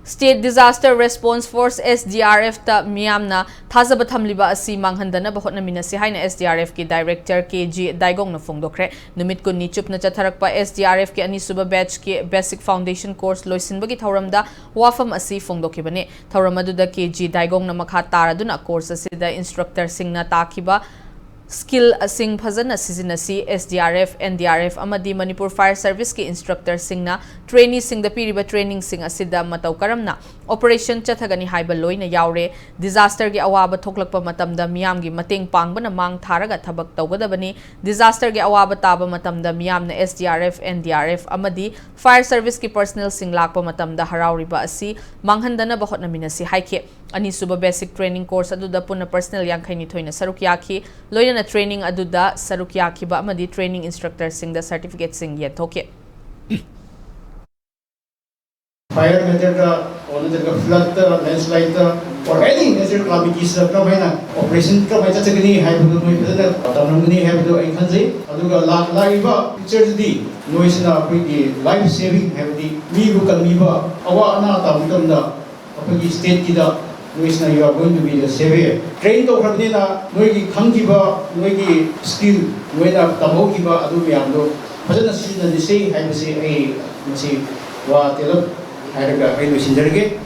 State Disaster Response Force SDRF ta miyamna thazaba thamliba asi manghandana bahotna minasi haina SDRF ki Director KG Daigong na phongdokre numit kun ni chupna chatharakpa SDRF ki anisuba batch ki basic foundation course loisinbagi thauramda wafam asi phongdokibane thauramadu KG Daigong na makha taraduna course asida instructor singna takiba skill asing phazana sizinasi SDRF NDRF amadi Manipur Fire Service ki instructor singna trainee singda piriba training sing asida matau karamna operation chathagani haiba loina yaure disaster gi awaba thoklakpa matamda miyam gi mateng pangbana mang tharaga thabak tawgadabani disaster gi awaba taba matamda miyamna SDRF NDRF amadi Fire Service ki personnel sing lakpa matamda harauriba asi manghandana bahotna minasi haike ani suba basic training course aduda puna personnel yankhaini thoina saruk yakhi loina training aduda saruk yakhiba amadi training instructor sing the certificate sing yethoke fire method or the flood landslide or any natural calamities operation ka baita chagni haibu noi phadana tamnamni haibu ai khanjai aduga laiba picture di noise na apni life saving haibu mi bu kalmiba awa ana tamdamda apni state ki da noise na you are going to be the savior train to khabni na noi khangjiba noi skill noi na tamogiba adu myamdo phadana sina ni sei haibu se ai masi wa telok haiga ai no sinjarge